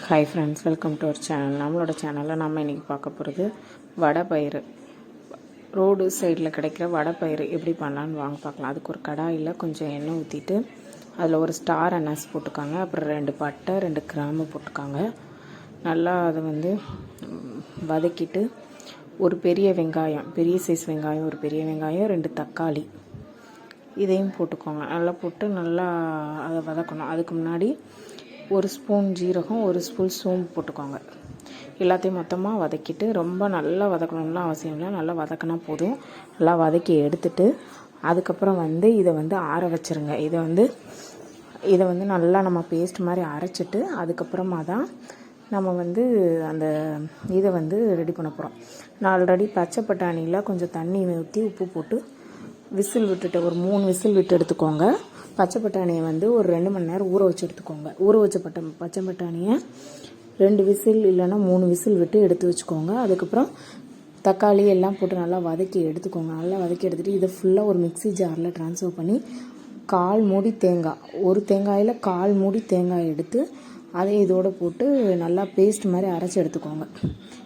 Hi friends, welcome to our channel. நம்மளோட சேனலில் நம்ம இன்றைக்கி பார்க்க போகிறது வடை பயிறு. ரோடு சைடில் கிடைக்கிற வடை பயிறு எப்படி பண்ணலான்னு வாங்க பார்க்கலாம். அதுக்கு ஒரு கடாயில் கொஞ்சம் எண்ணெய் ஊற்றிட்டு அதில் ஒரு ஸ்டார் அன்னாஸ் போட்டுக்காங்க. அப்புறம் 2 பட்டை 2 கிராம்பு போட்டுக்காங்க. நல்லா அதை வதக்கிட்டு ஒரு பெரிய வெங்காயம், பெரிய சைஸ் வெங்காயம், ஒரு பெரிய வெங்காயம், 2 தக்காளி இதையும் போட்டுக்கோங்க. நல்லா போட்டு நல்லா அதை வதக்கணும். அதுக்கு முன்னாடி 1 ஸ்பூன் ஜீரகம், 1 ஸ்பூன் சோம்பு போட்டுக்கோங்க. எல்லாத்தையும் மொத்தமாக வதக்கிட்டு, ரொம்ப நல்லா வதக்கணும்லாம் அவசியம் இல்லை, நல்லா வதக்கினா போதும். நல்லா வதக்கி எடுத்துட்டு அதுக்கப்புறம் இதை ஆற வச்சுருங்க. இதை நல்லா நம்ம பேஸ்ட் மாதிரி அரைச்சிட்டு அதுக்கப்புறமா தான் நம்ம அந்த இதை ரெடி பண்ண போகிறோம். நான் ஆல்ரெடி பச்சை பட்டாணியில் கொஞ்சம் தண்ணி ஊற்றி உப்பு போட்டு விசில் விட்டுட்டு ஒரு 3 விசில் விட்டு எடுத்துக்கோங்க. பச்சை பட்டாணியை ஒரு 2 மணி நேரம் ஊற வச்சு எடுத்துக்கோங்க. ஊற வச்ச பச்சை பட்டாணியை 2 விசில் இல்லைன்னா 3 விசில் விட்டு எடுத்து வச்சுக்கோங்க. அதுக்கப்புறம் தக்காளி எல்லாம் போட்டு நல்லா வதக்கி எடுத்துக்கோங்க. நல்லா வதக்கி எடுத்துகிட்டு இதை ஃபுல்லாக ஒரு மிக்ஸி ஜாரில் ட்ரான்ஸ்ஃபர் பண்ணி 1/4 மூடி தேங்காய், ஒரு தேங்காயில் 1/4 மூடி தேங்காய் எடுத்து அதை இதோடு போட்டு நல்லா பேஸ்ட் மாதிரி அரைச்சி எடுத்துக்கோங்க.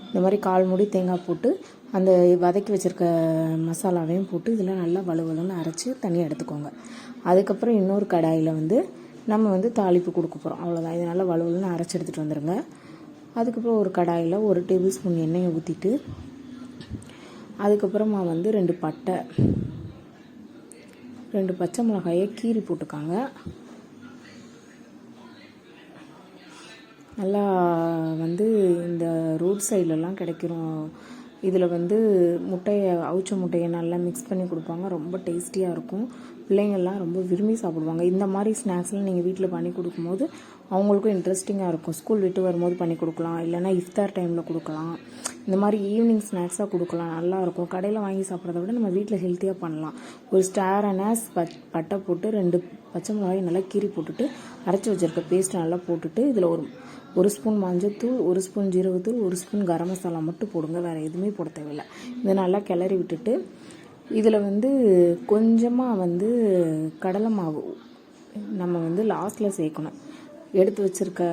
இந்த மாதிரி 1/4 மூடி தேங்காய் போட்டு அந்த வதக்கி வச்சுருக்க மசாலாவையும் போட்டு இதில் நல்லா வலுவலுன்னு அரைச்சி தனியாக எடுத்துக்கோங்க. அதுக்கப்புறம் இன்னொரு கடாயில் நம்ம தாளிப்பு கொடுக்க போகிறோம். அவ்வளோதான். இது நல்லா வலுவலுன்னு அரைச்சி எடுத்துகிட்டு வந்துடுங்க. அதுக்கப்புறம் ஒரு கடாயில் 1 டேபிள் ஸ்பூன் எண்ணெயை ஊற்றிட்டு அதுக்கப்புறமா 2 பட்டை 2 பச்சை மிளகாயை கீறி போட்டுக்காங்க. நல்லா இந்த ரோட் சைட்லலாம் கிடைக்கிறோம். இதில் அவிச்ச முட்டையை நல்லா மிக்ஸ் பண்ணி கொடுப்பாங்க. ரொம்ப டேஸ்டியாக இருக்கும். பிள்ளைங்கள்லாம் ரொம்ப விரும்பி சாப்பிடுவாங்க. இந்த மாதிரி ஸ்நாக்ஸ்லாம் நீங்கள் வீட்டில் பண்ணி கொடுக்கும்போது அவங்களுக்கும் இன்ட்ரெஸ்டிங்காக இருக்கும். ஸ்கூல் விட்டு வரும்போது பண்ணி கொடுக்கலாம், இல்லைனா இஃப்தார் டைமில் கொடுக்கலாம். இந்த மாதிரி ஈவினிங் ஸ்நாக்ஸாக கொடுக்கலாம், நல்லாயிருக்கும். கடையில் வாங்கி சாப்பிட்றத விட நம்ம வீட்டில் ஹெல்த்தியாக பண்ணலாம். ஒரு ஸ்டார் அனாஸ் பட்டை போட்டு 2 பச்சை மிளகாய் நல்லா கீறி போட்டுட்டு அரைச்சி வச்சுருக்க பேஸ்ட் நல்லா போட்டுட்டு இதில் ஒரு ஸ்பூன் மஞ்சள்தூள், 1 ஸ்பூன் ஜீரகத்தூள், 1 ஸ்பூன் கரம் மசாலா மட்டும் போடுங்க. வேறு எதுவுமே போட தேவையில்லை. இதை நல்லா கிளறி விட்டுட்டு இதில் கொஞ்சமாக கடலை மாவு நம்ம லாஸ்ட்டில் சேர்க்கணும். எடுத்து வச்சுருக்க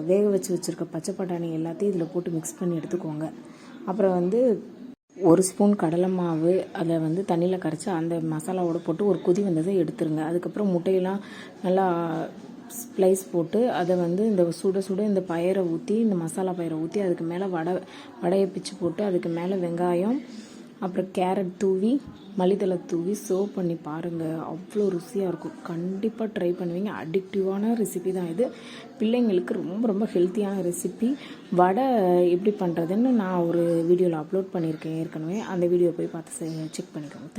வேக வச்சுருக்க பச்சை பட்டாணி எல்லாத்தையும் இதில் போட்டு மிக்ஸ் பண்ணி எடுத்துக்கோங்க. அப்புறம் 1 ஸ்பூன் கடலை மாவு அதை தண்ணியில் கரைச்சி அந்த மசாலாவோடு போட்டு ஒரு கொதி வந்ததை எடுத்துருங்க. அதுக்கப்புறம் முட்டையெல்லாம் நல்லா ஸ்ப்ளைஸ் போட்டு அதை இந்த சுட இந்த பயிரை ஊற்றி, இந்த மசாலா பயிரை ஊற்றி அதுக்கு மேலே வடையை பிச்சு போட்டு அதுக்கு மேலே வெங்காயம் அப்புறம் கேரட் தூவி மல்லித்தலை தூவி சர்வ் பண்ணி பாருங்கள். அவ்வளோ ருசியாக இருக்கும். கண்டிப்பாக ட்ரை பண்ணுவீங்க. அடிக்டிவான ரெசிபி தான் இது. பிள்ளைங்களுக்கு ரொம்ப ரொம்ப ஹெல்த்தியான ரெசிபி. வடை எப்படி பண்ணுறதுன்னு நான் ஒரு வீடியோவில் அப்லோட் பண்ணியிருக்கேன் ஏற்கனவே. அந்த வீடியோ போய் பார்த்து செக் பண்ணிக்கோங்க.